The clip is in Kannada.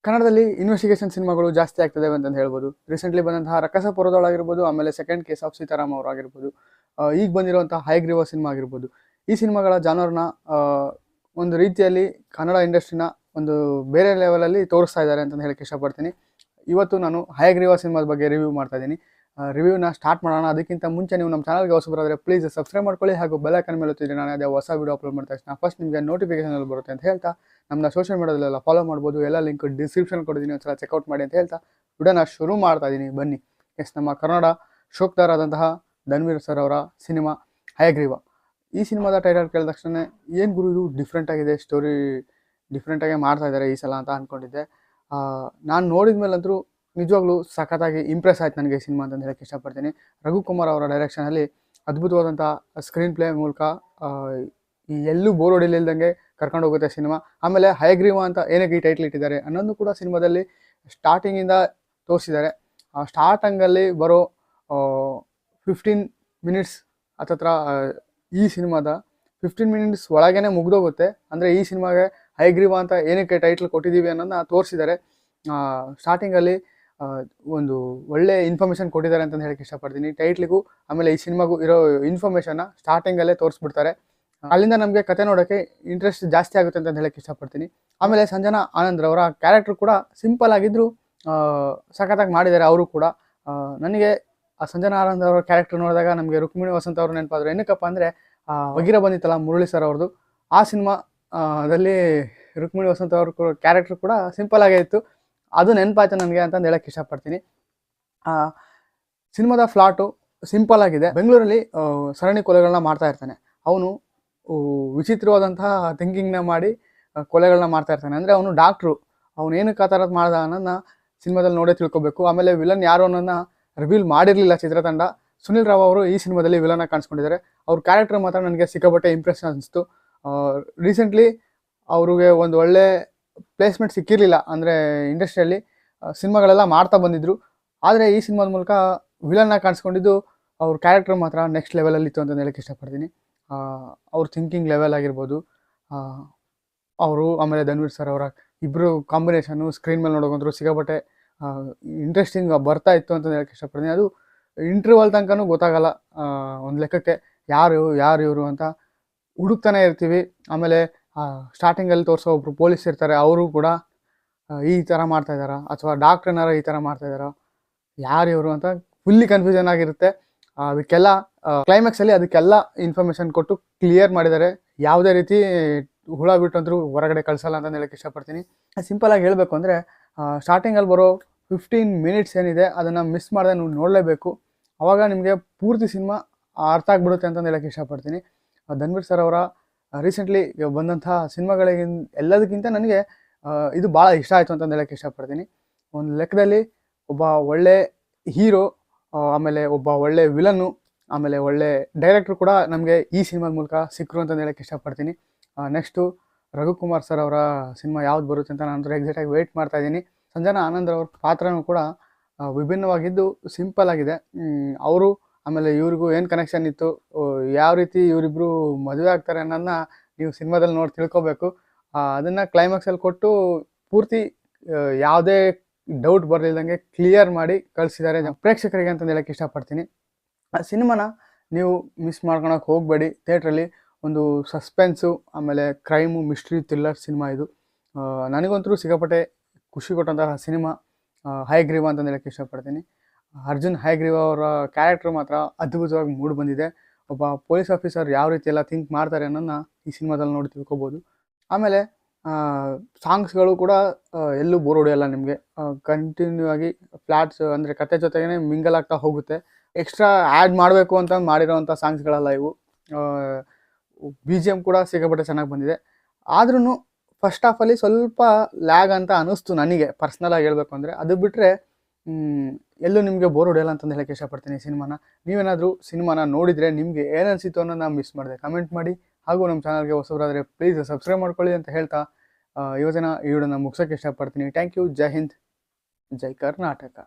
ಕನ್ನಡದಲ್ಲಿ ಇನ್ವೆಸ್ಟಿಗೇಷನ್ ಸಿನಿಮಾಗಳು ಜಾಸ್ತಿ ಆಗ್ತಿದ್ದಾವೆ ಅಂತ ಹೇಳ್ಬೋದು. ರೀಸೆಂಟ್ಲಿ ಬಂದಂತಹ ರಕ್ಕಸ ಪುರದೊಳಗಿರ್ಬೋದು, ಆಮೇಲೆ ಸೆಕೆಂಡ್ ಕೇಸ್ ಆಫ್ ಸೀತಾರಾಮ್ ಅವರಾಗಿರ್ಬೋದು, ಈಗ ಬಂದಿರುವಂತಹ ಹೈಗ್ರೀವ ಸಿನಿಮಾ ಆಗಿರ್ಬೋದು. ಈ ಸಿನಿಮಾಗಳ ಜಾನರ್ನ ಒಂದು ರೀತಿಯಲ್ಲಿ ಕನ್ನಡ ಇಂಡಸ್ಟ್ರಿನ ಒಂದು ಬೇರೆ ಲೆವೆಲಲ್ಲಿ ತೋರಿಸ್ತಾ ಇದ್ದಾರೆ ಅಂತ ಹೇಳಕ್ಕೆ ಇಷ್ಟಪಡ್ತೀನಿ. ಇವತ್ತು ನಾನು ಹೈಗ್ರೀವ ಸಿನಿಮಾದ ಬಗ್ಗೆ ರಿವ್ಯೂ ಮಾಡ್ತಾ ಇದ್ದೀನಿ. ರಿವ್ಯೂನ ಸ್ಟಾರ್ಟ್ ಮಾಡೋಣ. ಅದಕ್ಕಿಂತ ಮುಂಚೆ ನೀವು ನಮ್ಮ ಚಾನಲ್ಗೆ ಹೊಸಬರಾದರೆ ಪ್ಲೀಸ್ ಸಬ್ಸ್ಕ್ರೈಬ್ ಮಾಡ್ಕೊಳ್ಳಿ, ಹಾಗೂ ಬೆಲ್ ಐಕಾನ್ ಮೇಲೆ ಒತ್ತಿದ್ರೆ ನಾನು ಅದೇ ಹೊಸ ವೀಡಿಯೋ ಅಪ್ಲೋಡ್ ಮಾಡ್ತಾ ಇದ್ದೀನಿ ಫಸ್ಟ್ ನಿಮಗೆ ನೋಟಿಫಿಕೇಶನ್ ಬರುತ್ತೆ ಅಂತ ಹೇಳ್ತಾ, ನಮ್ಮನ್ನ ಸೋಷಿಯಲ್ ಮೀಡಿಯಾದಲ್ಲೆಲ್ಲ ಫಾಲೋ ಮಾಡ್ಬೋದು. ಎಲ್ಲ ಲಿಂಕ್ ಡಿಸ್ಕ್ರಿಪ್ಷನ್ ಕೊಟ್ಟಿದ್ದೀನಿ, ಒಂದ್ಸಲ ಚೆಕ್ಔಟ್ ಮಾಡಿ ಅಂತ ಹೇಳ್ತಾ ವಿಡಿಯೋನ ಶುರು ಮಾಡ್ತಾ ಇದ್ದೀನಿ. ಬನ್ನಿ. ನಮ್ಮ ಕನ್ನಡ ಶೋಕ್ದಾರ್ ಆದಂತಹ ಧನ್ವೀರ್ ಸರ್ ಅವರ ಸಿನಿಮಾ ಹಯಗ್ರೀವ. ಈ ಸಿನಿಮಾದ ಟೈಟಲ್ ಕೇಳಿದ ತಕ್ಷಣ ಏನು ಗುರು ಇದು ಡಿಫ್ರೆಂಟ್ ಆಗಿದೆ, ಸ್ಟೋರಿ ಡಿಫ್ರೆಂಟಾಗಿ ಮಾಡ್ತಾ ಇದ್ದಾರೆ ಈ ಸಲ ಅಂತ ಅಂದ್ಕೊಂಡಿದ್ದೆ. ನಾನು ನೋಡಿದ ಮೇಲಂತರೂ ನಿಜವಾಗ್ಲೂ ಸಖತ್ತಾಗಿ ಇಂಪ್ರೆಸ್ ಆಯ್ತು ನನಗೆ ಈ ಸಿನಿಮಾ ಅಂತ ಹೇಳಕ್ಕೆ ಇಷ್ಟಪಡ್ತೀನಿ. ರಘುಕುಮಾರ್ ಅವರ ಡೈರೆಕ್ಷನಲ್ಲಿ ಅದ್ಭುತವಾದಂಥ ಸ್ಕ್ರೀನ್ ಪ್ಲೇ ಮೂಲಕ ಈ ಎಲ್ಲೂ ಬೋರ್ ಹೊಡಿಲಿಲ್ದಂಗೆ ಕರ್ಕೊಂಡು ಹೋಗುತ್ತೆ ಸಿನಿಮಾ. ಆಮೇಲೆ ಹಯಗ್ರೀವ ಅಂತ ಏನಕ್ಕೆ ಈ ಟೈಟ್ಲ್ ಇಟ್ಟಿದ್ದಾರೆ ಅನ್ನೋದು ಕೂಡ ಸಿನಿಮಾದಲ್ಲಿ ಸ್ಟಾರ್ಟಿಂಗಿಂದ ತೋರಿಸಿದ್ದಾರೆ. ಸ್ಟಾರ್ಟಿಂಗಲ್ಲಿ ಬರೋ 15 ಮಿನಿಟ್ಸ್ ಹತ್ತತ್ರ ಈ ಸಿನಿಮಾದ 15 ಮಿನಿಟ್ಸ್ ಒಳಗೇ ಮುಗ್ದೋಗುತ್ತೆ. ಅಂದರೆ ಈ ಸಿನಿಮಾಗೆ ಹಯಗ್ರೀವ ಅಂತ ಏನಕ್ಕೆ ಟೈಟ್ಲ್ ಕೊಟ್ಟಿದ್ದೀವಿ ಅನ್ನೋದನ್ನ ತೋರಿಸಿದ್ದಾರೆ. ಸ್ಟಾರ್ಟಿಂಗಲ್ಲಿ ಒಂದು ಒಳ್ಳೆ ಇನ್ಫಾರ್ಮೇಷನ್ ಕೊಟ್ಟಿದ್ದಾರೆ ಅಂತ ಹೇಳಕ್ಕೆ ಇಷ್ಟಪಡ್ತೀನಿ. ಟೈಟ್ಲಿಗೂ ಆಮೇಲೆ ಈ ಸಿನಿಮಾಗೂ ಇರೋ ಇನ್ಫಾರ್ಮೇಷನ್ನ ಸ್ಟಾರ್ಟಿಂಗಲ್ಲೇ ತೋರಿಸ್ಬಿಡ್ತಾರೆ. ಅಲ್ಲಿಂದ ನಮಗೆ ಕತೆ ನೋಡೋಕ್ಕೆ ಇಂಟ್ರೆಸ್ಟ್ ಜಾಸ್ತಿ ಆಗುತ್ತೆ ಅಂತ ಹೇಳಕ್ಕೆ ಇಷ್ಟಪಡ್ತೀನಿ. ಆಮೇಲೆ ಸಂಜನಾ ಆನಂದ್ ಅವರ ಕ್ಯಾರೆಕ್ಟರ್ ಕೂಡ ಸಿಂಪಲ್ ಆಗಿದ್ರು ಸಖತ್ತಾಗಿ ಮಾಡಿದ್ದಾರೆ ಅವರು ಕೂಡ. ನನಗೆ ಆ ಸಂಜನಾ ಆನಂದ್ ಅವರ ಕ್ಯಾರೆಕ್ಟರ್ ನೋಡಿದಾಗ ನಮಗೆ ರುಕ್ಮಿಣಿ ವಸಂತ ಅವರು ನೆನಪಾದ್ರು. ಏನಕ್ಕಪ್ಪ ಅಂದರೆ ಬಗೀರ ಬಂದಿತ್ತಲ್ಲ ಮುರಳಿ ಸರ್ ಅವ್ರದ್ದು, ಆ ಸಿನಿಮಾದಲ್ಲಿ ರುಕ್ಮಿಣಿ ವಸಂತ ಅವ್ರ ಕ್ಯಾರೆಕ್ಟರ್ ಕೂಡ ಸಿಂಪಲ್ ಆಗೇ ಇತ್ತು. ಅದು ನೆನಪಾಯ್ತು ನನಗೆ ಅಂತಂದು ಹೇಳಕ್ಕೆ ಇಷ್ಟಪಡ್ತೀನಿ. ಸಿನಿಮಾದ ಫ್ಲಾಟು ಸಿಂಪಲ್ ಆಗಿದೆ. ಬೆಂಗಳೂರಲ್ಲಿ ಸರಣಿ ಕೊಲೆಗಳನ್ನ ಮಾಡ್ತಾ ಇರ್ತಾನೆ ಅವನು. ವಿಚಿತ್ರವಾದಂತಹ ಥಿಂಕಿಂಗ್ನ ಮಾಡಿ ಕೊಲೆಗಳನ್ನ ಮಾಡ್ತಾ ಇರ್ತಾನೆ. ಅಂದರೆ ಅವನು ಡಾಕ್ಟ್ರು, ಅವನು ಏನಕ್ಕೆ ಆ ಥರದ್ದು ಮಾಡ್ದ ಅನ್ನೋದನ್ನ ಸಿನಿಮಾದಲ್ಲಿ ನೋಡೇ ತಿಳ್ಕೊಬೇಕು. ಆಮೇಲೆ ವಿಲನ್ ಯಾರು ಅನ್ನೋದನ್ನ ರಿವೀಲ್ ಮಾಡಿರಲಿಲ್ಲ ಚಿತ್ರತಂಡ. ಸುನಿಲ್ ರಾವ್ ಅವರು ಈ ಸಿನಿಮಾದಲ್ಲಿ ವಿಲನ್ನ ಕಾಣಿಸ್ಕೊಂಡಿದ್ದಾರೆ. ಅವ್ರ ಕ್ಯಾರೆಕ್ಟರ್ ಮಾತ್ರ ನನಗೆ ಸಿಕ್ಕಾಪಟ್ಟೆ ಇಂಪ್ರೆಷನ್ ಅನಿಸ್ತು. ರೀಸೆಂಟ್ಲಿ ಅವ್ರಿಗೆ ಒಂದು ಒಳ್ಳೆ ಪ್ಲೇಸ್ಮೆಂಟ್ ಸಿಕ್ಕಿರಲಿಲ್ಲ. ಅಂದರೆ ಇಂಡಸ್ಟ್ರಿಯಲ್ಲಿ ಸಿನಿಮಾಗಳೆಲ್ಲ ಮಾಡ್ತಾ ಬಂದಿದ್ರು. ಆದರೆ ಈ ಸಿನಿಮಾದ ಮೂಲಕ ವಿಲನ್ನ ಕಾಣಿಸ್ಕೊಂಡಿದ್ದು ಅವ್ರ ಕ್ಯಾರೆಕ್ಟರ್ ಮಾತ್ರ ನೆಕ್ಸ್ಟ್ ಲೆವೆಲಲ್ಲಿತ್ತು ಅಂತ ಹೇಳಕ್ಕೆ ಇಷ್ಟಪಡ್ತೀನಿ. ಅವ್ರ ಥಿಂಕಿಂಗ್ ಲೆವೆಲ್ ಆಗಿರ್ಬೋದು, ಅವರು ಆಮೇಲೆ ಧನ್ವೀರ್ ಸರ್ ಅವರ ಇಬ್ಬರು ಕಾಂಬಿನೇಷನ್ನು ಸ್ಕ್ರೀನ್ ಮೇಲೆ ನೋಡೋಕಂತರೂ ಸಿಕ್ಕಾಪಟ್ಟೆ ಇಂಟ್ರೆಸ್ಟಿಂಗ್ ಬರ್ತಾ ಇತ್ತು ಅಂತ ಹೇಳಕ್ಕೆ ಇಷ್ಟಪಡ್ತೀನಿ. ಅದು ಇಂಟರ್ವಲ್ ತನಕನೂ ಗೊತ್ತಾಗಲ್ಲ. ಒಂದು ಲೆಕ್ಕಕ್ಕೆ ಯಾರು ಇವರು ಅಂತ ಹುಡುಕ್ತಾನೆ ಇರ್ತೀವಿ. ಆಮೇಲೆ ಸ್ಟಾರ್ಟಿಂಗಲ್ಲಿ ತೋರಿಸೋ ಒಬ್ರು ಪೊಲೀಸ್ ಇರ್ತಾರೆ, ಅವರು ಕೂಡ ಈ ಥರ ಮಾಡ್ತಾ ಇದ್ದಾರಾ ಅಥವಾ ಡಾಕ್ಟ್ರನಾರ ಈ ಥರ ಮಾಡ್ತಾ ಇದ್ದಾರಾ, ಯಾರು ಇವರು ಅಂತ ಫುಲ್ಲಿ ಕನ್ಫ್ಯೂಷನ್ ಆಗಿರುತ್ತೆ. ಅದಕ್ಕೆಲ್ಲ ಕ್ಲೈಮ್ಯಾಕ್ಸಲ್ಲಿ ಅದಕ್ಕೆಲ್ಲ ಇನ್ಫಾರ್ಮೇಷನ್ ಕೊಟ್ಟು ಕ್ಲಿಯರ್ ಮಾಡಿದ್ದಾರೆ. ಯಾವುದೇ ರೀತಿ ಹುಳ ಬಿಟ್ಟಂದ್ರೂ ಹೊರಗಡೆ ಕಳಿಸಲ್ಲ ಅಂತ ಹೇಳಕ್ಕೆ ಇಷ್ಟಪಡ್ತೀನಿ. ಸಿಂಪಲಾಗಿ ಹೇಳಬೇಕು ಅಂದರೆ ಸ್ಟಾರ್ಟಿಂಗಲ್ಲಿ ಬರೋ 15 ಮಿನಿಟ್ಸ್ ಏನಿದೆ ಅದನ್ನು ಮಿಸ್ ಮಾಡದೆ ನೀವು ನೋಡಲೇಬೇಕು. ಆವಾಗ ನಿಮಗೆ ಪೂರ್ತಿ ಸಿನಿಮಾ ಅರ್ಥ ಆಗ್ಬಿಡುತ್ತೆ ಅಂತ ಹೇಳಕ್ಕೆ ಇಷ್ಟಪಡ್ತೀನಿ. ಧನ್ವೀರ್ ಸರ್ ಅವರ ರೀಸೆಂಟ್ಲಿ ಬಂದಂತಹ ಎಲ್ಲದಕ್ಕಿಂತ ನನಗೆ ಇದು ಭಾಳ ಇಷ್ಟ ಆಯಿತು ಅಂತ ಹೇಳಕ್ಕೆ ಇಷ್ಟಪಡ್ತೀನಿ. ಒಂದು ಲೆಕ್ಕದಲ್ಲಿ ಒಬ್ಬ ಒಳ್ಳೆ ಹೀರೋ, ಆಮೇಲೆ ಒಬ್ಬ ಒಳ್ಳೆ ವಿಲನ್ನು, ಆಮೇಲೆ ಒಳ್ಳೆ ಡೈರೆಕ್ಟ್ರು ಕೂಡ ನಮಗೆ ಈ ಸಿನಿಮಾದ ಮೂಲಕ ಸಿಕ್ಕರು ಅಂತ ಹೇಳಕ್ಕೆ ಇಷ್ಟಪಡ್ತೀನಿ. ನೆಕ್ಸ್ಟು ರಘುಕುಮಾರ್ ಸರ್ ಅವರ ಸಿನಿಮಾ ಯಾವ್ದು ಬರುತ್ತೆ ಅಂತ ನಾನು ಎಕ್ಸಾಕ್ಟಾಗಿ ವೆಯ್ಟ್ ಮಾಡ್ತಾ ಇದ್ದೀನಿ. ಸಂಜನಾ ಆನಂದ್ ಅವ್ರ ಪಾತ್ರನೂ ಕೂಡ ವಿಭಿನ್ನವಾಗಿದ್ದು ಸಿಂಪಲ್ ಆಗಿದೆ. ಅವರು ಆಮೇಲೆ ಇವ್ರಿಗೂ ಏನು ಕನೆಕ್ಷನ್ ಇತ್ತು, ಯಾವ ರೀತಿ ಇವರಿಬ್ಬರು ಮದುವೆ ಆಗ್ತಾರೆ ಅನ್ನೋದನ್ನ ನೀವು ಸಿನಿಮಾದಲ್ಲಿ ನೋಡಿ ತಿಳ್ಕೊಬೇಕು. ಅದನ್ನು ಕ್ಲೈಮ್ಯಾಕ್ಸಲ್ಲಿ ಕೊಟ್ಟು ಪೂರ್ತಿ ಯಾವುದೇ ಡೌಟ್ ಬರಲಿಲ್ಲದಂಗೆ ಕ್ಲಿಯರ್ ಮಾಡಿ ಕಳಿಸಿದ್ದಾರೆ ಪ್ರೇಕ್ಷಕರಿಗೆ ಅಂತ ಹೇಳಕ್ಕೆ ಇಷ್ಟಪಡ್ತೀನಿ. ಆ ಸಿನಿಮಾನ ನೀವು ಮಿಸ್ ಮಾಡ್ಕೊಳಕ್ಕೆ ಹೋಗಬೇಡಿ. ಥಿಯೇಟ್ರಲ್ಲಿ ಒಂದು ಸಸ್ಪೆನ್ಸು, ಆಮೇಲೆ ಕ್ರೈಮು, ಮಿಸ್ಟ್ರಿ, ಥ್ರಿಲ್ಲರ್ ಸಿನಿಮಾ ಇದು. ನನಗಂತೂ ಸಿಕ್ಕಾಪಟ್ಟೆ ಖುಷಿ ಕೊಟ್ಟಂತಹ ಸಿನಿಮಾ ಹಯಗ್ರೀವ ಅಂತ ಹೇಳಕ್ಕೆ ಇಷ್ಟಪಡ್ತೀನಿ. ಅರ್ಜುನ್ ಹಯಗ್ರೀವ ಅವರ ಕ್ಯಾರೆಕ್ಟರ್ ಮಾತ್ರ ಅದ್ಭುತವಾಗಿ ಮೂಡಿ ಬಂದಿದೆ. ಒಬ್ಬ ಪೊಲೀಸ್ ಆಫೀಸರ್ ಯಾವ ರೀತಿ ಎಲ್ಲ ಥಿಂಕ್ ಮಾಡ್ತಾರೆ ಅನ್ನೋದನ್ನ ಈ ಸಿನಿಮಾದಲ್ಲಿ ನೋಡಿ ತಿಳ್ಕೊಬೋದು. ಆಮೇಲೆ ಸಾಂಗ್ಸ್ಗಳು ಕೂಡ ಎಲ್ಲೂ ಬೋರ್ ಹೊಡೆಯಲ್ಲ ನಿಮಗೆ. ಕಂಟಿನ್ಯೂ ಆಗಿ ಫ್ಲಾಟ್ಸ್ ಅಂದರೆ ಕತೆ ಜೊತೆಗೇ ಮಿಂಗಲ್ ಆಗ್ತಾ ಹೋಗುತ್ತೆ. ಎಕ್ಸ್ಟ್ರಾ ಆ್ಯಡ್ ಮಾಡಬೇಕು ಅಂತ ಮಾಡಿರೋವಂಥ ಸಾಂಗ್ಸ್ಗಳಲ್ಲ ಇವು. BGM ಕೂಡ ಸಿಕ್ಕಾಪಟ್ಟೆ ಚೆನ್ನಾಗಿ ಬಂದಿದೆ. ಆದ್ರೂ ಫಸ್ಟ್ ಹಾಫಲ್ಲಿ ಸ್ವಲ್ಪ ಲ್ಯಾಗ್ ಅಂತ ಅನ್ನಿಸ್ತು ನನಗೆ ಪರ್ಸ್ನಲಾಗಿ ಹೇಳಬೇಕು ಅಂದರೆ. ಅದು ಬಿಟ್ಟರೆ ಎಲ್ಲೂ ನಿಮಗೆ ಬೋರ್ ಹೊಡೆಯಲ್ಲ ಅಂತ ಹೇಳಕ್ಕೆ ಇಷ್ಟಪಡ್ತೀನಿ ಈ ಸಿನಿಮಾನ. ನೀವೇನಾದರೂ ಸಿನಿಮಾನ ನೋಡಿದರೆ ನಿಮಗೆ ಏನನ್ಸಿತ್ತು ಅನ್ನೋ ನಾನು ಮಿಸ್ ಮಾಡಿದೆ, ಕಮೆಂಟ್ ಮಾಡಿ. ಹಾಗೂ ನಮ್ಮ ಚಾನಲ್ಗೆ ಹೊಸಬರಾದರೆ ಪ್ಲೀಸ್ ಸಬ್ಸ್ಕ್ರೈಬ್ ಮಾಡ್ಕೊಳ್ಳಿ ಅಂತ ಹೇಳ್ತಾ ಇವತ್ತಿನ ಈ ವಿಡಿಯೋನ ಮುಗಿಸೋಕ್ಕೆ ಇಷ್ಟಪಡ್ತೀನಿ. Thank you. ಜೈ ಹಿಂದ್, ಜೈ ಕರ್ನಾಟಕ.